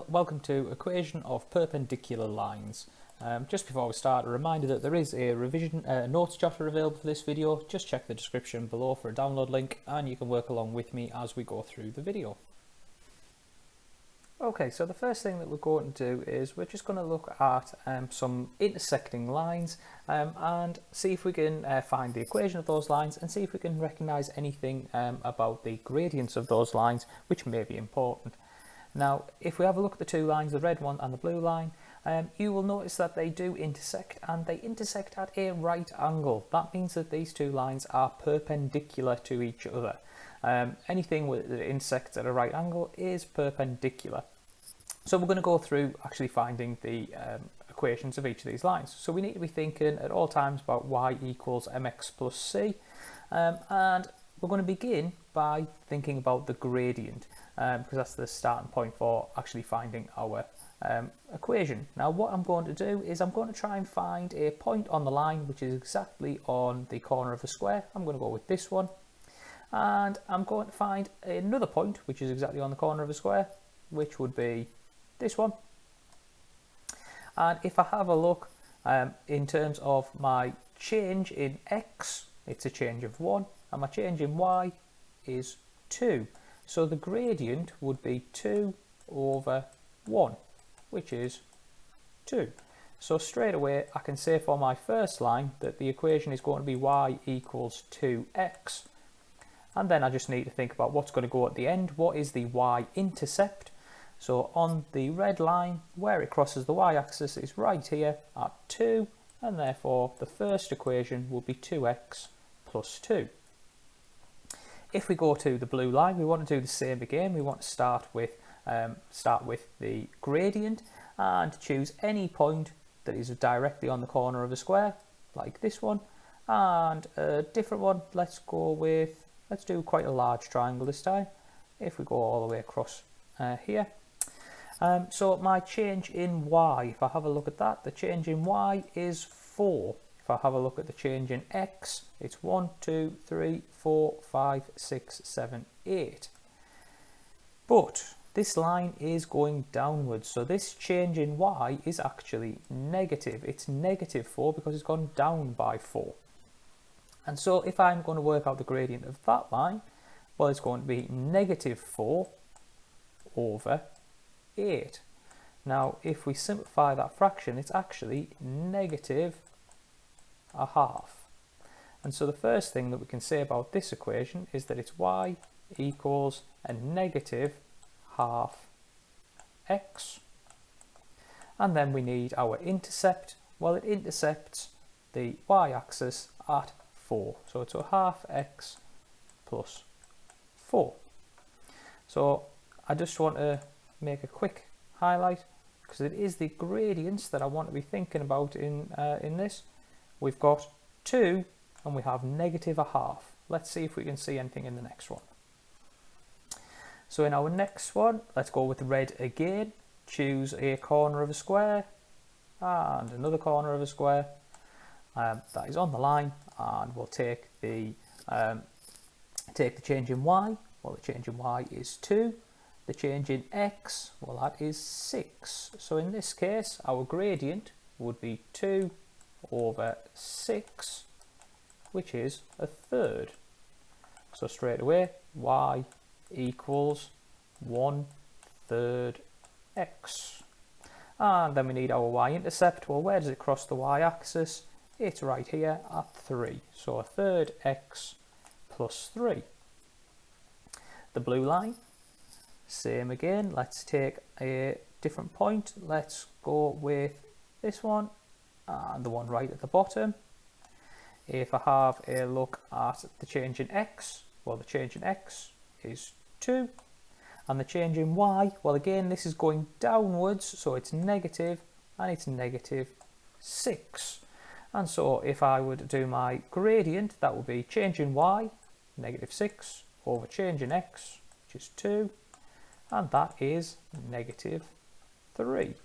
welcome to Equation of Perpendicular Lines. Just before we start, a reminder that there is a revision notes chapter available for this video. Just check the description below for a download link and you can work along with me as we go through the video. Okay, so the first thing that we're going to do is we're just going to look at some intersecting lines and see if we can find the equation of those lines and see if we can recognise anything about the gradients of those lines which may be important. Now, if we have a look at the two lines, the red one and the blue line, you will notice that they do intersect, and they intersect at a right angle. That means that these two lines are perpendicular to each other. Anything that intersects at a right angle is perpendicular. So we're going to go through actually finding the equations of each of these lines. So we need to be thinking at all times about y equals mx plus c, and we're going to begin by thinking about the gradient, because that's the starting point for actually finding our equation. Now what I'm going to do is I'm going to try and find a point on the line which is exactly on the corner of a square. I'm going to go with this one, and I'm going to find another point which is exactly on the corner of a square, which would be this one. And if I have a look in terms of my change in x, it's a change of 1, and my change in y is 2. So the gradient would be 2 over 1, which is 2. So straight away I can say for my first line that the equation is going to be y equals 2x, and then I just need to think about what's going to go at the end. What is the y-intercept? So on the red line, where it crosses the y-axis is right here at 2, and therefore the first equation will be 2x plus 2. If we go to the blue line, we want to do the same again. We want to start with the gradient and choose any point that is directly on the corner of a square, like this one, and a different one. Let's do quite a large triangle this time. If we go all the way across here. So my change in y, if I have a look at that, the change in y is 4. If I have a look at the change in x, it's 1, 2, 3, 4, 5, 6, 7, 8. But this line is going downwards, so this change in y is actually negative. It's negative 4 because it's gone down by 4. And so if I'm going to work out the gradient of that line, well, it's going to be negative 4 over 8. Now, if we simplify that fraction, it's actually negative a half. And so the first thing that we can say about this equation is that it's y equals a negative half x. And then we need our intercept. Well, it intercepts the y-axis at 4. So it's a half x plus 4. So I just want to make a quick highlight, because it is the gradients that I want to be thinking about in this. We've got 2 and we have negative a half. Let's see if we can see anything in the next one. So in our next one, let's go with red again. Choose a corner of a square and another corner of a square that is on the line, and we'll take the change in y. Well, the change in y is 2. The change in x, well, that is 6. So in this case, our gradient would be 2 over 6, which is a third. So straight away, y equals 1/3 x. And then we need our y-intercept. Well, where does it cross the y-axis? It's right here at 3. So a third x plus 3. The blue line, same again. Let's take a different point. Let's go with this one and the one right at the bottom. If I have a look at the change in x, well, the change in x is 2, and the change in y, well, again, this is going downwards, so it's negative, and it's negative 6. And so if I were to do my gradient, that would be change in y, negative 6, over change in x, which is 2, and that is negative 3.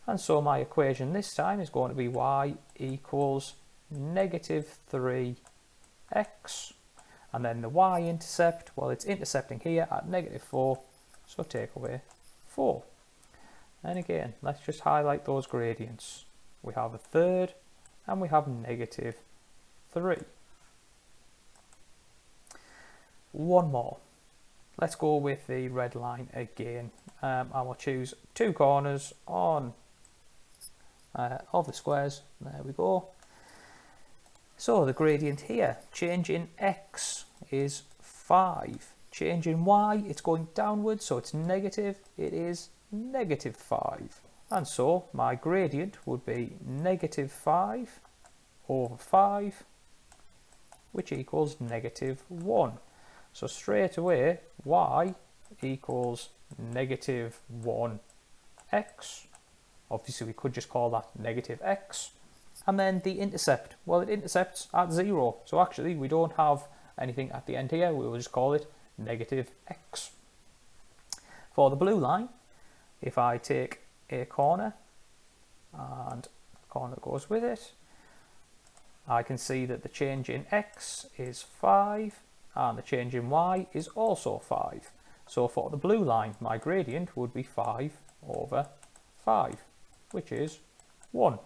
And so my equation this time is going to be y equals negative 3x, and then the y-intercept, well, it's intercepting here at negative 4, so take away 4. And again, let's just highlight those gradients. We have a third and we have -3. One more. Let's go with the red line again. I will choose 2 corners on of the squares. There we go. So the gradient here, change in x is 5. Change in y, it's going downwards, so it's negative. It is -5. And so my gradient would be -5 over 5, which equals -1. So straight away, y equals -1x. Obviously, we could just call that -x. And then the intercept, well, it intercepts at 0. So actually, we don't have anything at the end here. We will just call it -x. For the blue line, if I take a corner and the corner goes with it, I can see that the change in x is 5 and the change in y is also 5. So for the blue line, my gradient would be 5 over 5, which is 1.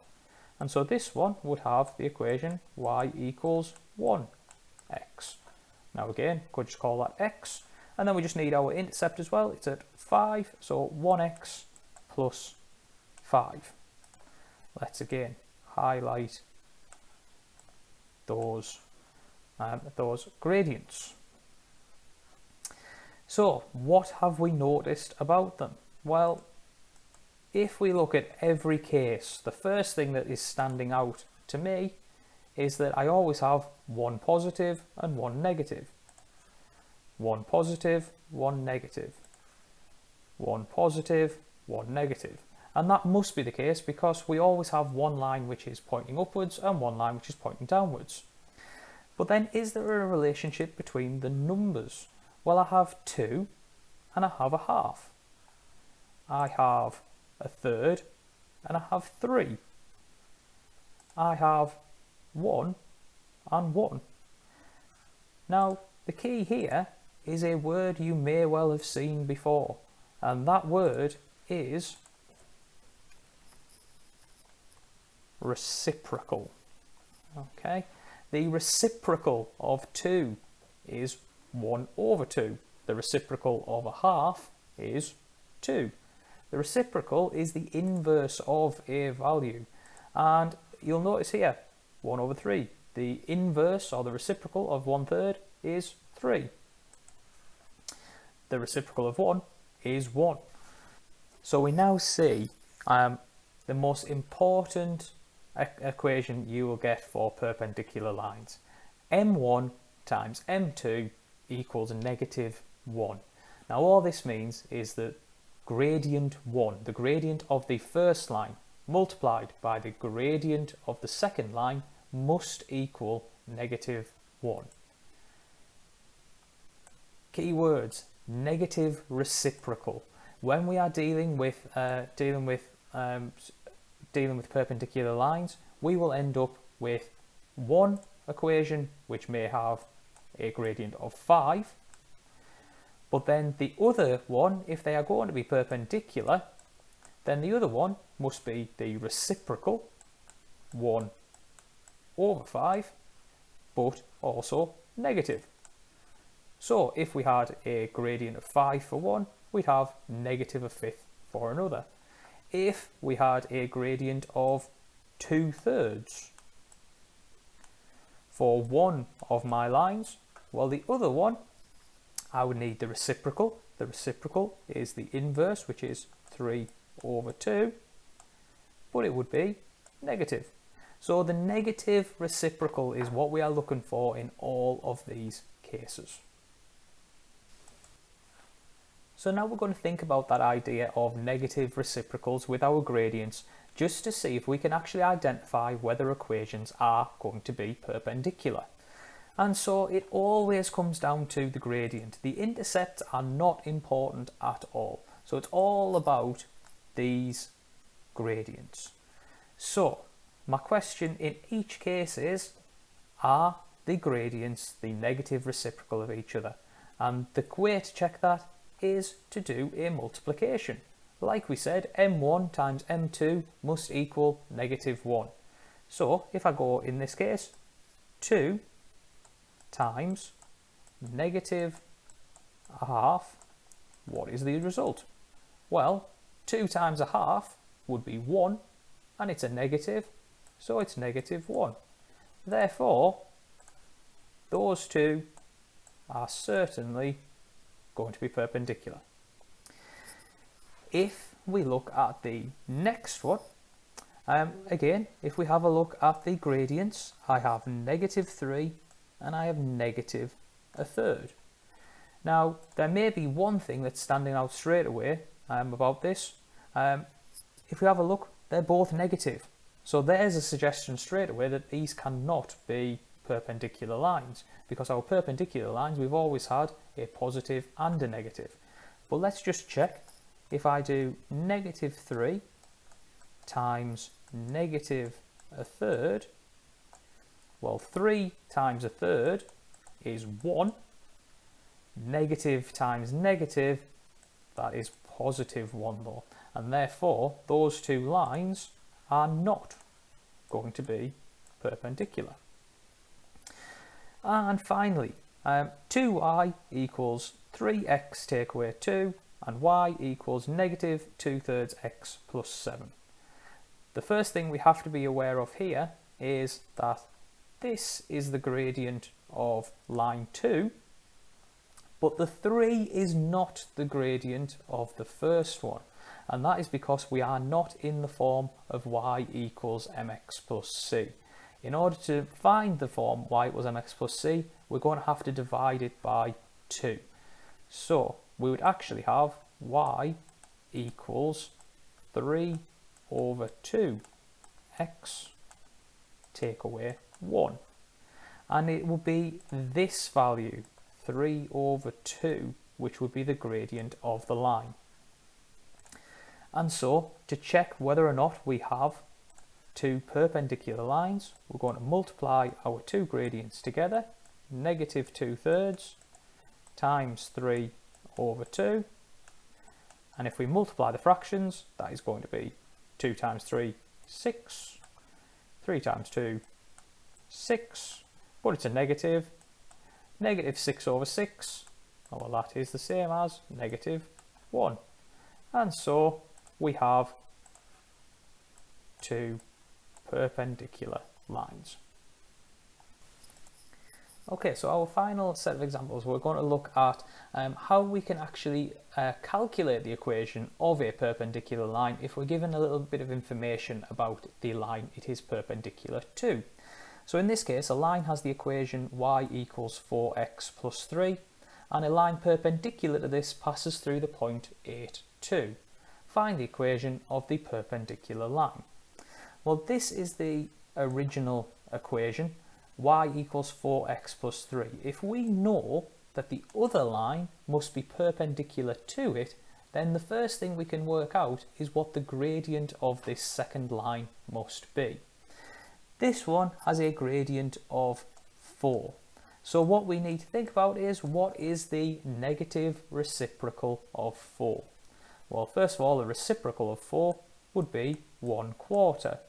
And so this one would have the equation y equals 1x. Now again, could just call that x. And then we just need our intercept as well. It's at 5, so 1x plus 5. Let's again highlight those gradients. So what have we noticed about them? Well, if we look at every case, the first thing that is standing out to me is that I always have 1 positive and 1 negative. 1 positive, 1 negative. 1 positive, 1 negative. And that must be the case because we always have one line which is pointing upwards and one line which is pointing downwards. But then is there a relationship between the numbers? Well, I have 2 and I have a half. I have a third and I have 3. I have 1 and 1. Now, the key here is a word you may well have seen before, and that word is reciprocal. Okay, the reciprocal of 2 is 1 over 2. The reciprocal of a half is 2. The reciprocal is the inverse of a value, and you'll notice here 1 over 3. The inverse or the reciprocal of 1/3 is 3. The reciprocal of 1 is 1. So we now see the most important equation you will get for perpendicular lines. m1 times m2 equals -1. Now all this means is that gradient 1, the gradient of the first line, multiplied by the gradient of the second line must equal -1. Key words: negative reciprocal. When we are dealing with perpendicular lines, we will end up with one equation which may have a gradient of 5, but then the other one, if they are going to be perpendicular, then the other one must be the reciprocal 1 over 5, but also negative. So if we had a gradient of 5 for one, we'd have -1/5 for another. If we had a gradient of 2/3 for one of my lines, well, the other one, I would need the reciprocal. The reciprocal is the inverse, which is 3 over 2, but it would be negative. So the negative reciprocal is what we are looking for in all of these cases. So now we're going to think about that idea of negative reciprocals with our gradients, just to see if we can actually identify whether equations are going to be perpendicular. And so it always comes down to the gradient. The intercepts are not important at all. So it's all about these gradients. So my question in each case is, are the gradients the negative reciprocal of each other? And the way to check that is to do a multiplication. like we said, m1 times m2 must equal -1. So if I go, in this case, 2 times -1/2, what is the result? Well, 2 times 1/2 would be 1, and it's a negative, so it's -1. Therefore, those two are certainly going to be perpendicular. If we look at the next one, again, if we have a look at the gradients, I have -3 and I have -1/3. Now, there may be one thing that's standing out straight away about this. If we have a look, they're both negative. So there's a suggestion straight away that these cannot be perpendicular lines, because our perpendicular lines, we've always had a positive and a negative. But let's just check. If I do -3 times -1/3, well, 3 times 1/3 is 1. Negative times negative, that is +1 though, and therefore those two lines are not going to be perpendicular. And finally, 2y equals 3x take away 2, and y equals -2/3 x plus 7. The first thing we have to be aware of here is that this is the gradient of line 2, but the 3 is not the gradient of the first one, and that is because we are not in the form of y equals mx plus c. In order to find the form y equals mx plus c, we're going to have to divide it by 2. So we would actually have y equals 3/2x take away 1. And it will be this value, 3/2, which would be the gradient of the line. And so, to check whether or not we have two perpendicular lines, we're going to multiply our two gradients together, -2/3 times 3/2, and if we multiply the fractions, that is going to be 2 times 3, 6, 3 times 2, 6, but it's a negative, -6/6, oh, well, that is the same as -1, and so we have two perpendicular lines. Okay, so our final set of examples, we're going to look at how we can actually calculate the equation of a perpendicular line if we're given a little bit of information about the line it is perpendicular to. So in this case, a line has the equation y equals 4x plus 3, and a line perpendicular to this passes through the point 8, 2. Find the equation of the perpendicular line. Well, this is the original equation, y equals 4x plus 3. If we know that the other line must be perpendicular to it, then the first thing we can work out is what the gradient of this second line must be. This one has a gradient of 4. So what we need to think about is, what is the negative reciprocal of 4? Well, first of all, the reciprocal of 4 would be 1/4.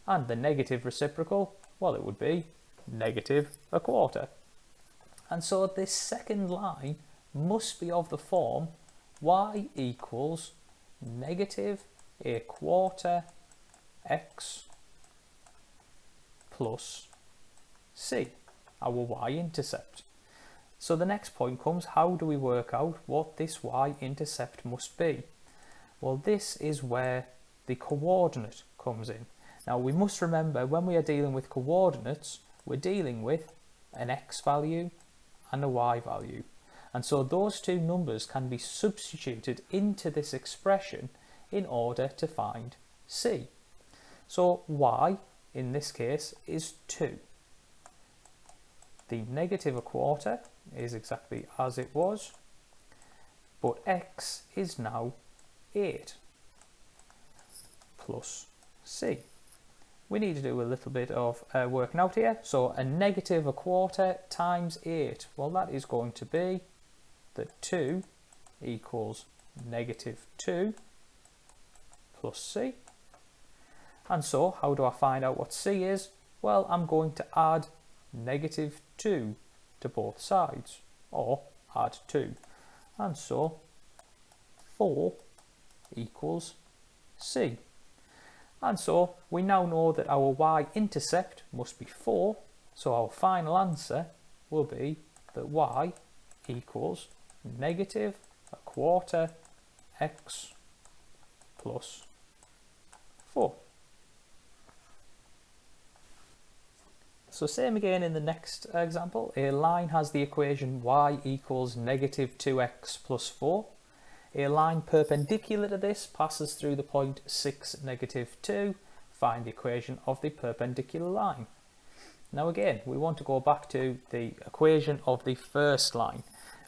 And the negative reciprocal, well, it would be -1/4. And so this second line must be of the form y equals -1/4 x plus c, our y-intercept. So the next point comes, how do we work out what this y-intercept must be? Well, this is where the coordinate comes in. Now we must remember, when we are dealing with coordinates, we're dealing with an x value and a y value. And so those two numbers can be substituted into this expression in order to find c. So y, in this case, is 2. The -1/4 is exactly as it was, but x is now 8 plus c. We need to do a little bit of working out here. So a -1/4 times 8, well, that is going to be that 2 equals -2, plus c. And so how do I find out what c is? Well, I'm going to add negative 2 to both sides, or add 2. And so 4 equals c. And so we now know that our y-intercept must be 4, so our final answer will be that y equals negative a quarter x plus 4. So same again in the next example. A line has the equation y equals negative 2x plus 4. A line perpendicular to this passes through the point 6, negative 2. Find the equation of the perpendicular line. Now again, we want to go back to the equation of the first line.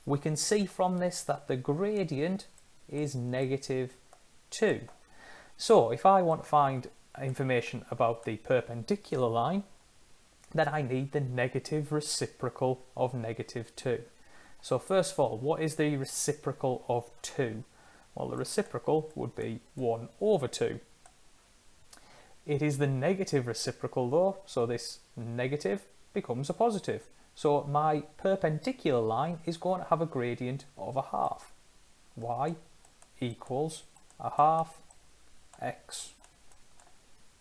We can see from this that the gradient is negative 2. So if I want to find information about the perpendicular line, then I need the negative reciprocal of negative 2. So first of all, what is the reciprocal of 2? Well, the reciprocal would be 1 over 2. It is the negative reciprocal though, so this negative becomes a positive. So my perpendicular line is going to have a gradient of a half. Y equals a half x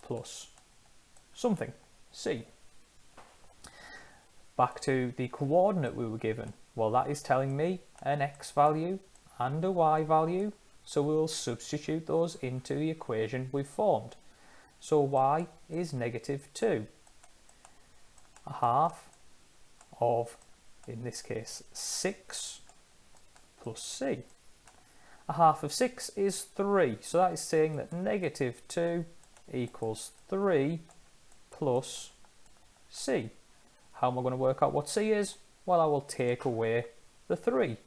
plus something, c. Back to the coordinate we were given. Well, that is telling me an x value and a y value, so we will substitute those into the equation we've formed. So y is negative 2. A half of, in this case, 6 plus c. A half of 6 is 3, so that is saying that negative 2 equals 3 plus c. How am I going to work out what c is? Well, I will take away the 3.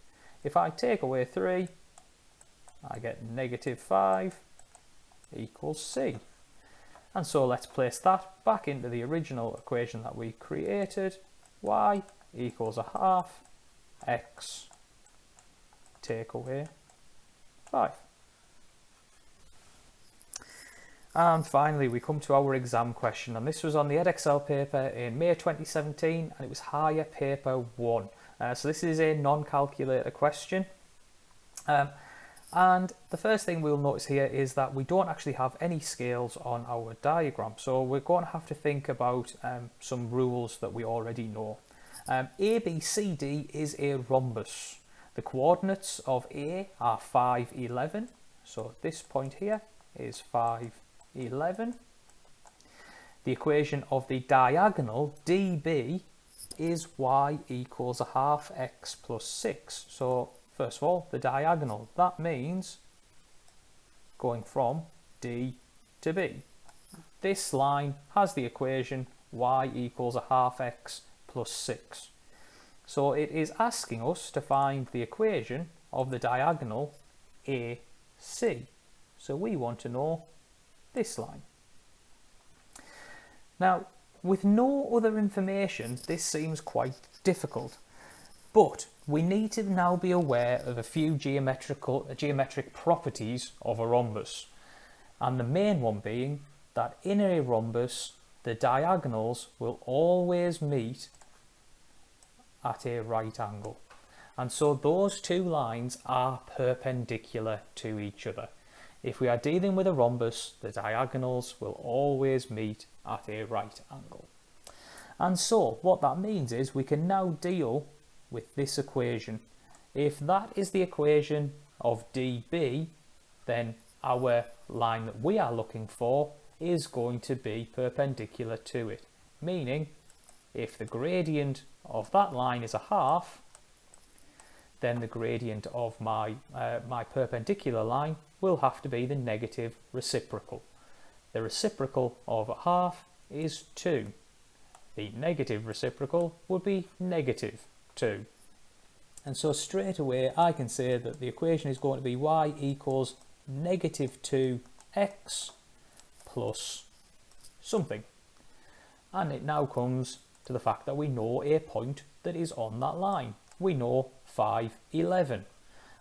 If I take away 3, I get negative 5 equals c. And so let's place that back into the original equation that we created. Y equals a half x take away 5. And finally we come to our exam question, and this was on the Edexcel paper in May 2017 and it was higher paper 1. So this is a non-calculator question. And the first thing we'll notice here is that we don't actually have any scales on our diagram, so we're going to have to think about some rules that we already know. ABCD is a rhombus. The coordinates of A are 5, 11, so this point here is 5, 11. The equation of the diagonal DB is y equals a half x plus 6. So first of all, the diagonal, that means going from D to B. This line has the equation y equals a half x plus 6. So it is asking us to find the equation of the diagonal AC. So we want to know this line. Now, with no other information, this seems quite difficult. But we need to now be aware of a few geometric properties of a rhombus. And the main one being that in a rhombus, the diagonals will always meet at a right angle. And so those two lines are perpendicular to each other. If we are dealing with a rhombus, the diagonals will always meet at a right angle. And so what that means is we can now deal with this equation. If that is the equation of DB, then our line that we are looking for is going to be perpendicular to it. Meaning, if the gradient of that line is a half, then the gradient of my perpendicular line will have to be the negative reciprocal. The reciprocal of a half is 2. The negative reciprocal would be negative 2. And so straight away I can say that the equation is going to be y equals negative 2x plus something. And it now comes to the fact that we know a point that is on that line. We know 5, 11.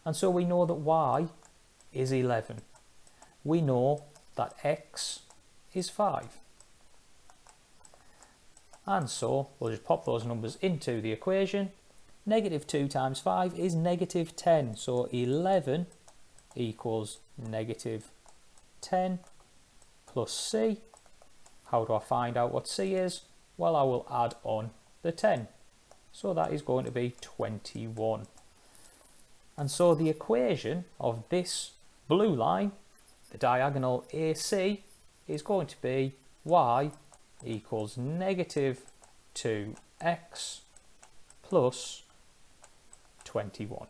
And so we know that y is 11. We know that x is 5. And so we'll just pop those numbers into the equation. Negative 2 times 5 is negative 10, so 11 equals negative 10 plus c. How do I find out what c is? Well, I will add on the 10. So that is going to be 21. And so the equation of this blue line, the diagonal AC, is going to be y equals negative 2x plus 21.